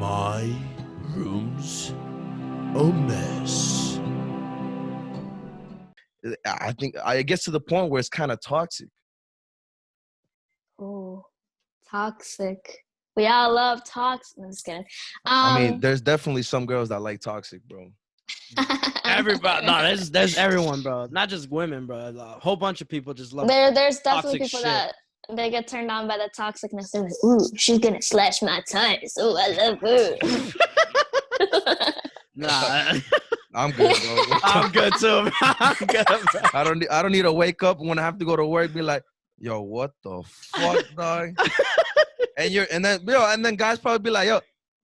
My room's a mess. I think it gets to the point where it's kind of toxic. Oh, toxic. We all love toxic. I'm just kidding. I mean, there's definitely some girls that like toxic, bro. Everybody, no, there's everyone, bro. Not just women, bro. A whole bunch of people just love. There's definitely toxic people shit. that they get turned on by the toxicness. They're like, ooh, she's gonna slash my tires. Ooh, I love her. Nah, I'm good, bro. I'm good too. I'm good, bro. I don't need to wake up when I have to go to work. Be like, yo, what the fuck, dog? and then guys probably be like,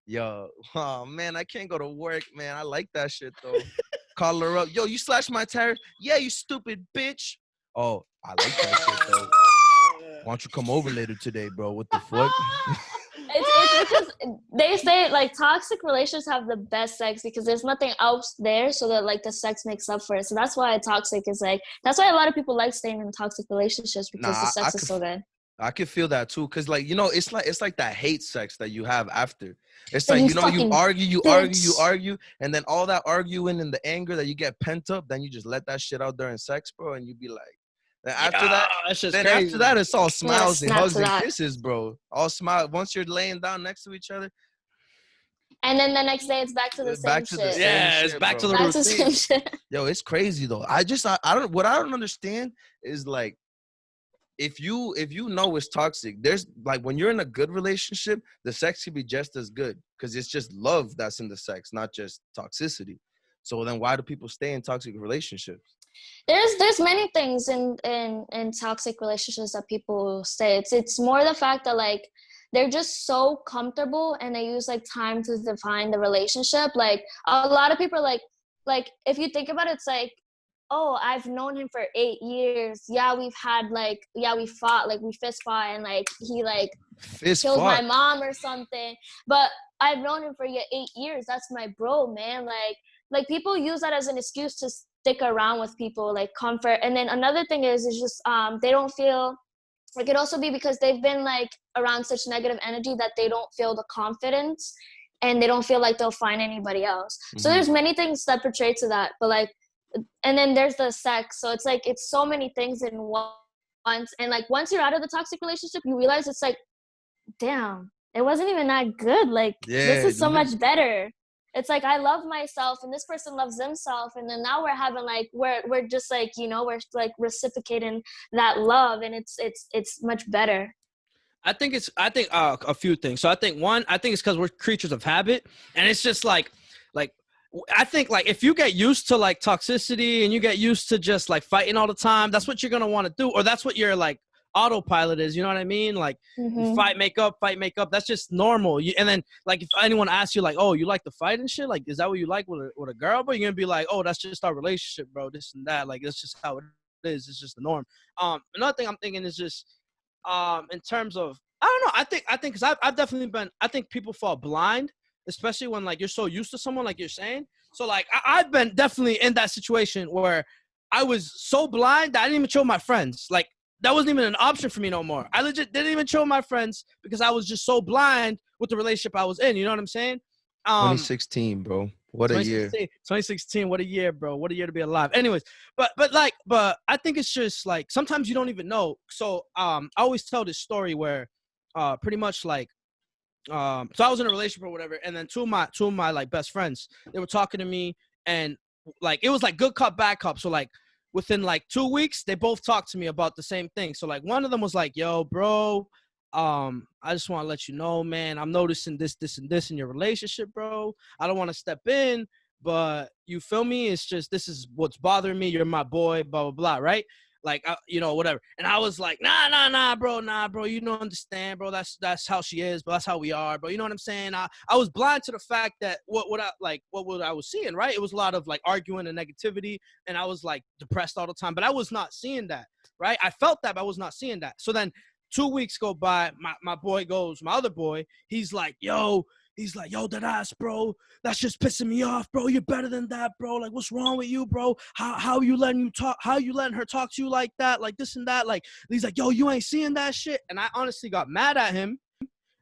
yo, oh man, I can't go to work, man. I like that shit though. Call her up, yo, you slashed my tires? Yeah, you stupid bitch. Oh, I like that shit though. Why don't you come over later today, bro? What the fuck? It's because they say like toxic relationships have the best sex because there's nothing else there, so that like the sex makes up for it. So that's why toxic is like, that's why a lot of people like staying in toxic relationships because the sex is so good. I could feel that too, cause like it's like that hate sex that you have after. It's Then like you argue, and then all that arguing and the anger that you get pent up, then you just let that shit out during sex, bro, and you be like. Then after after that, it's all smiles and hugs and kisses, bro. All smile. Once you're laying down next to each other. And then the next day, it's back to the same shit. It's back to the routine. Yo, it's crazy though. I don't understand is like, if you know it's toxic, there's like when you're in a good relationship, the sex can be just as good because it's just love that's in the sex, not just toxicity. So then why do people stay in toxic relationships? There's many things in toxic relationships that people say. It's more the fact that like they're just so comfortable and they use like time to define the relationship. Like a lot of people are like if you think about it, it's like, oh, I've known him for 8 years. Yeah, we fought, like we fist fought, and like he like killed my mom or something. But I've known him for 8 years. That's my bro, man. Like people use that as an excuse to stick around with people, like comfort. And then another thing is just they don't feel, it could also be because they've been like around such negative energy that they don't feel the confidence and they don't feel like they'll find anybody else. Mm-hmm. So there's many things that portray to that, but like, and then there's the sex. So it's like, it's so many things in once. And like, once you're out of the toxic relationship, you realize it's like, damn, it wasn't even that good. Like, this is so much better. It's like, I love myself and this person loves themselves. And then now we're having like, we're just like, you know, we're like reciprocating that love, and it's much better. I think a few things. So I think it's because we're creatures of habit, and it's just like I think like if you get used to like toxicity and you get used to just like fighting all the time, that's what you're gonna want to do, or that's what your like autopilot is. You know what I mean? Like fight, make up. That's just normal. And then like if anyone asks you like, oh, you like to fight and shit, like is that what you like with a girl? But you're gonna be like, oh, that's just our relationship, bro. This and that. Like that's just how it is. It's just the norm. Another thing I'm thinking is just in terms of, I don't know. I think because I've definitely been. I think people fall blind, especially when like you're so used to someone, like you're saying. So like I've been definitely in that situation where I was so blind that I didn't even show my friends. Like that wasn't even an option for me no more. I legit didn't even show my friends because I was just so blind with the relationship I was in. You know what I'm saying? 2016, bro. What a year. 2016, what a year, bro. What a year to be alive. Anyways, but I think it's just like sometimes you don't even know. So I always tell this story where pretty much like so I was in a relationship or whatever, and then two of my like best friends, they were talking to me, and like it was like good cop, bad cop. So like within like 2 weeks, they both talked to me about the same thing. So like one of them was like, yo, bro, I just want to let you know, man, I'm noticing this and this in your relationship, bro. I don't want to step in, but you feel me? It's just, this is what's bothering me. You're my boy, blah, blah, blah, right? Like, you know, whatever. And I was like, nah, bro. You don't understand, bro. That's how she is, but that's how we are, bro. You know what I'm saying? I was blind to the fact that what I was seeing, right? It was a lot of like arguing and negativity, and I was like depressed all the time, but I was not seeing that, right? I felt that, but I was not seeing that. So then 2 weeks go by, my other boy, he's like, yo, that ass, bro. That's just pissing me off, bro. You're better than that, bro. Like, what's wrong with you, bro? How you letting her talk to you like that? Like this and that. Like, he's like, yo, you ain't seeing that shit. And I honestly got mad at him.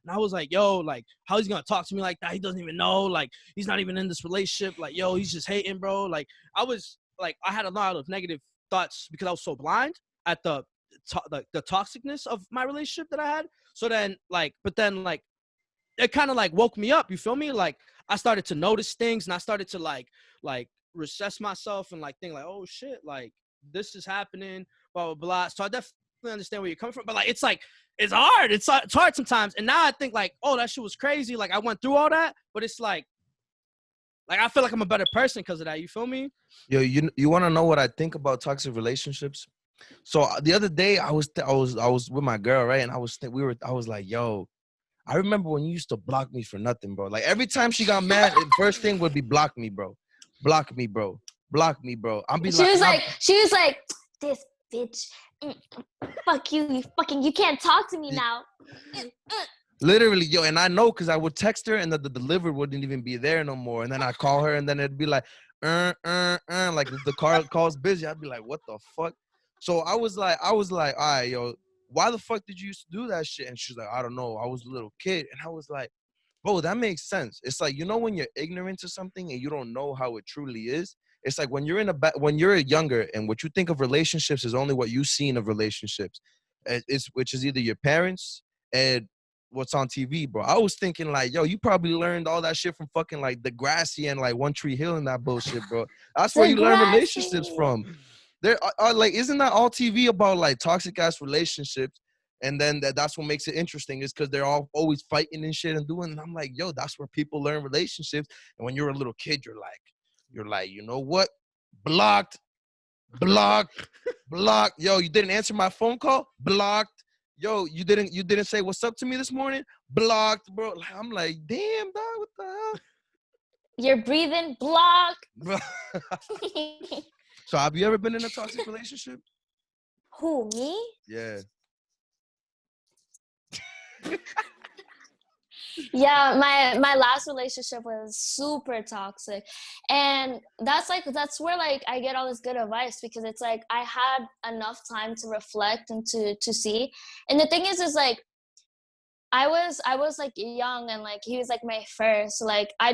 And I was like, yo, like, how he's gonna talk to me like that? He doesn't even know. Like, he's not even in this relationship. Like, yo, he's just hating, bro. Like, I was like, I had a lot of negative thoughts because I was so blind at the toxicness of my relationship that I had. So then, like, but then, like, it kind of like woke me up. You feel me? Like, I started to notice things, and I started to like recess myself and like think like, oh shit, like this is happening, blah blah blah. So I definitely understand where you're coming from, but like it's hard. It's hard sometimes. And now I think like, oh, that shit was crazy. Like I went through all that, but it's like I feel like I'm a better person because of that. You feel me? Yo, you want to know what I think about toxic relationships? So the other day I was with my girl, right? And I was like, yo, I remember when you used to block me for nothing, bro. Like every time she got mad, the first thing would be block me, bro. Block me, bro. Block me, bro. She was like, this bitch. Fuck you, you can't talk to me now. Literally, yo, and I know because I would text her and the delivery wouldn't even be there no more. And then I call her and then it'd be like, like if the call's busy, I'd be like, what the fuck? So I was like, all right, yo, why the fuck did you used to do that shit? And she's like, I don't know. I was a little kid. And I was like, bro, that makes sense. It's like, you know, when you're ignorant to something and you don't know how it truly is, it's like when you're when you're younger and what you think of relationships is only what you've seen of relationships, which is either your parents and what's on TV, bro. I was thinking like, yo, you probably learned all that shit from fucking like Degrassi and like One Tree Hill and that bullshit, bro. That's where you learn relationships from. There are like, isn't that all TV about like toxic ass relationships? And then that's what makes it interesting is because they're all always fighting and shit and doing. And I'm like, yo, that's where people learn relationships. And when you're a little kid, you're like, you know what? Blocked. Yo, you didn't answer my phone call? Blocked. Yo, you didn't say what's up to me this morning? Blocked, bro. I'm like, damn, dog, what the hell? You're breathing, block. So have you ever been in a toxic relationship? Who, me? Yeah. Yeah, my last relationship was super toxic, and that's where like I get all this good advice, because it's like I had enough time to reflect and to see. And the thing is like I was like young, and like he was like my first, so like I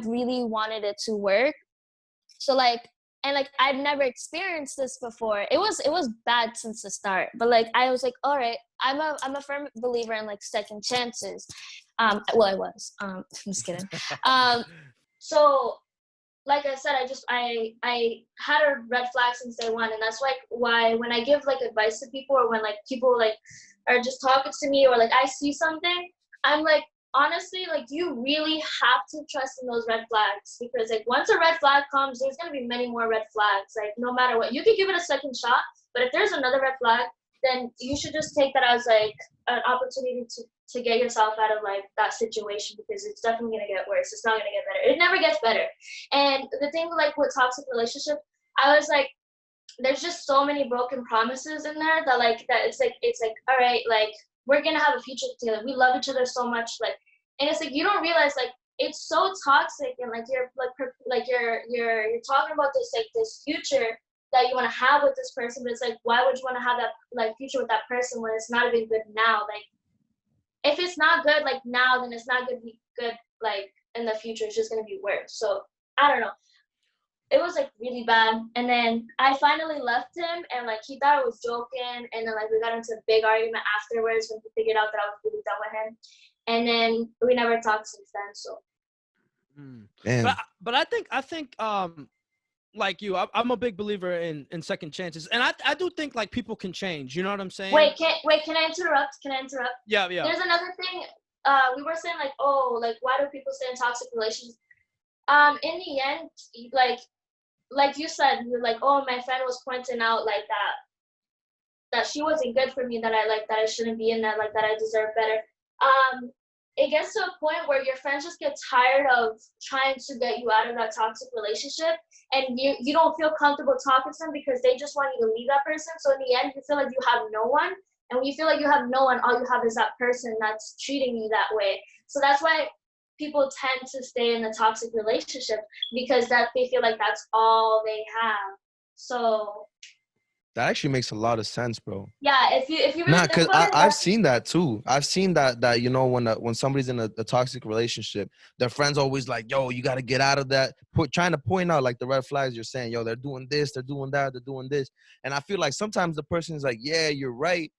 really wanted it to work. So like, and like I'd never experienced this before. It was bad since the start, but like I was like, all right, I'm a firm believer in like second chances. Well, I was. I'm just kidding. So like I said, I had a red flag since day one, and that's like why when I give like advice to people, or when like people like are just talking to me, or like I see something, I'm like, honestly, like you really have to trust in those red flags, because like once a red flag comes, there's gonna be many more red flags. Like no matter what, you can give it a second shot, but if there's another red flag, then you should just take that as like an opportunity to get yourself out of like that situation, because it's definitely gonna get worse. It's not gonna get better. It never gets better. And the thing like with toxic relationship, I was like, there's just so many broken promises in there that like that it's like all right, like we're gonna have a future together. We love each other so much, like, and it's like you don't realize like it's so toxic, and like you're talking about this like this future that you want to have with this person, but it's like, why would you want to have that like future with that person when it's not even good now? Like if it's not good like now, then it's not gonna be good like in the future. It's just gonna be worse. So I don't know. It was like really bad, and then I finally left him, and like he thought I was joking, and then like we got into a big argument afterwards when he figured out that I was really done with him, and then we never talked since then. So. But I think like you, I'm a big believer in second chances, and I do think like people can change. You know what I'm saying? Wait, can I interrupt? Yeah. There's another thing. We were saying like, oh, like why do people stay in toxic relations? In the end, like you said, you're like, oh, my friend was pointing out like that she wasn't good for me, that I shouldn't be in that, like that I deserve better. It gets to a point where your friends just get tired of trying to get you out of that toxic relationship, and you don't feel comfortable talking to them because they just want you to leave that person. So in the end, you feel like you have no one, and when you feel like you have no one, all you have is that person that's treating you that way. So that's why people tend to stay in the toxic relationship, because that they feel like that's all they have. So That actually makes a lot of sense, bro. Yeah, if you really Nah, think cause about it, I've seen that too. I've seen that you know when somebody's in a toxic relationship, their friends always like, yo, you got to get out of that. Trying to point out like the red flags. You're saying, yo, they're doing this, they're doing that, they're doing this, and I feel like sometimes the person is like, yeah, you're right,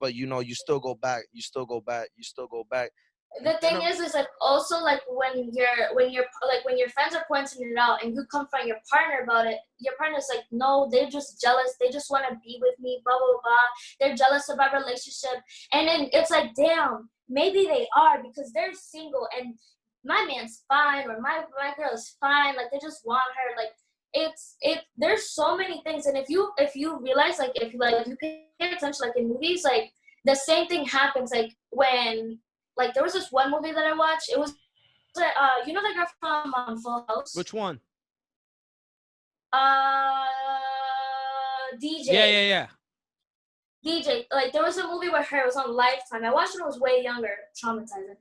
but you know, you still go back, you still go back, you still go back. the And thing is like also like when your friends are pointing it out and you confront your partner about it, your partner's like, no, they're just jealous, they just want to be with me, blah blah blah, they're jealous of our relationship. And then it's like, damn, maybe they are, because they're single and my man's fine, or my girl is fine, like they just want her. Like there's so many things. And if you realize, like if you pay attention, like in movies, like the same thing happens. Like when, like there was this one movie that I watched. It was you know the girl from Full House? Which one? DJ. Yeah. DJ. Like there was a movie with her. It was on Lifetime. I watched it when I was way younger. Traumatizing.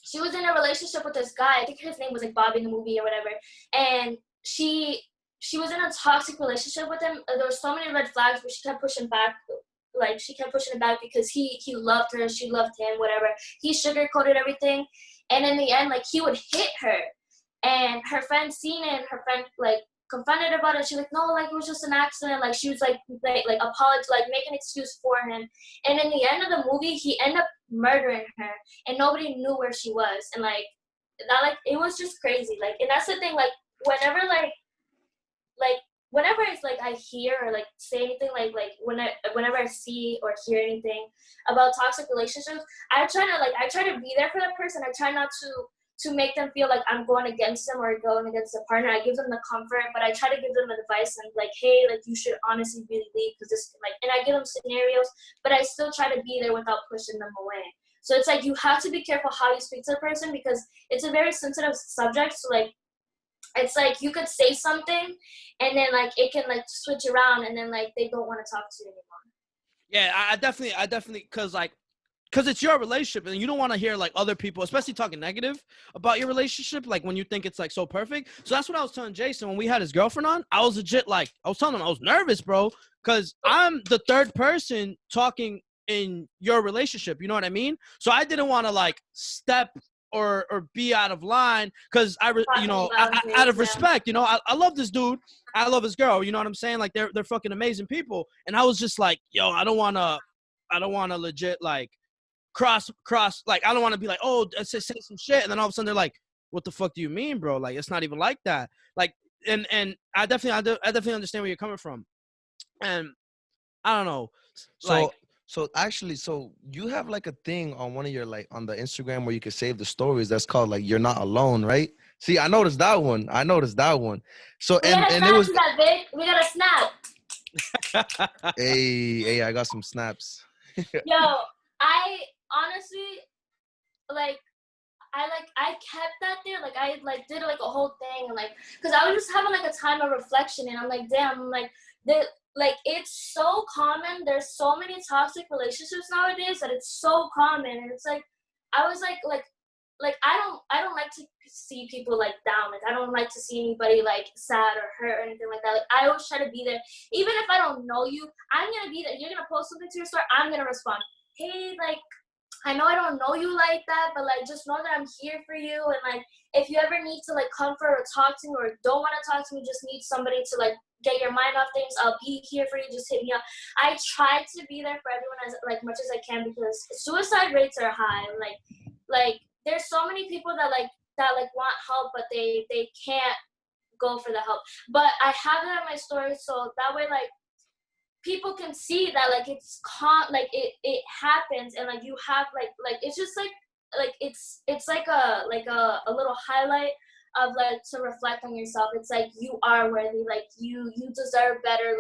She was in a relationship with this guy. I think his name was like Bobby in the movie or whatever. And she was in a toxic relationship with him. There were so many red flags, but she kept pushing back. Like she kept pushing it back because he loved her, she loved him, whatever. He sugarcoated everything, and in the end, like he would hit her, and her friend seen it, and her friend like confronted her about it. She's like, no, like it was just an accident. Like she was like apologize, like make an excuse for him. And in the end of the movie, he ended up murdering her, and nobody knew where she was. And like that, like it was just crazy. Like, and that's the thing. Like whenever whenever it's like I hear or like say anything whenever I see or hear anything about toxic relationships, I try to be there for that person. I try not to make them feel like I'm going against them or going against the partner. I give them the comfort, but I try to give them advice and like, hey, like you should honestly really leave, because this and I give them scenarios, but I still try to be there without pushing them away. So it's like you have to be careful how you speak to the person, because it's a very sensitive subject. So like it's like you could say something and then like it can like switch around, and then like they don't want to talk to you anymore. Yeah, I definitely, because it's your relationship and you don't want to hear like other people, especially talking negative about your relationship, like when you think it's like so perfect. So that's what I was telling Jason when we had his girlfriend on. I was legit like, I was telling him I was nervous, bro, because I'm the third person talking in your relationship. You know what I mean? So I didn't want to like step or be out of line, because out of respect, I love this dude, I love his girl, you know what I'm saying? Like they're fucking amazing people, and I was just like, yo, I don't want to legit like cross like I don't want to be like, oh, say some shit, and then all of a sudden they're like, what the fuck do you mean, bro? Like it's not even like that. Like and I definitely understand where you're coming from, and I don't know, like. So actually, so you have like a thing on one of your like on the Instagram where you can save the stories that's called like "You're Not Alone," right? See, I noticed that one. So we and it was that, Vic. We got a snap. hey, I got some snaps. Yo, I honestly I kept that there. Like I like did like a whole thing, and like because I was just having like a time of reflection, and I'm like, damn, I'm like it's so common. There's so many toxic relationships nowadays that it's so common, and it's like I was like I don't like to see people like down. Like I don't like to see anybody like sad or hurt or anything like that. Like I always try to be there, even if I don't know you. I'm gonna be there. You're gonna post something to your story, I'm gonna respond. Hey, like I know I don't know you like that, but like just know that I'm here for you. And like if you ever need to like comfort or talk to me, or don't want to talk to me, just need somebody to like get your mind off things, I'll be here for you. Just hit me up. I try to be there for everyone as like much as I can, because suicide rates are high. Like there's so many people that want help, but they can't go for the help. But I have it on my story, so that way like people can see that like it's it happens, and like you have like it's just like it's like a little highlight of like to reflect on yourself. It's like you are worthy, like you deserve better.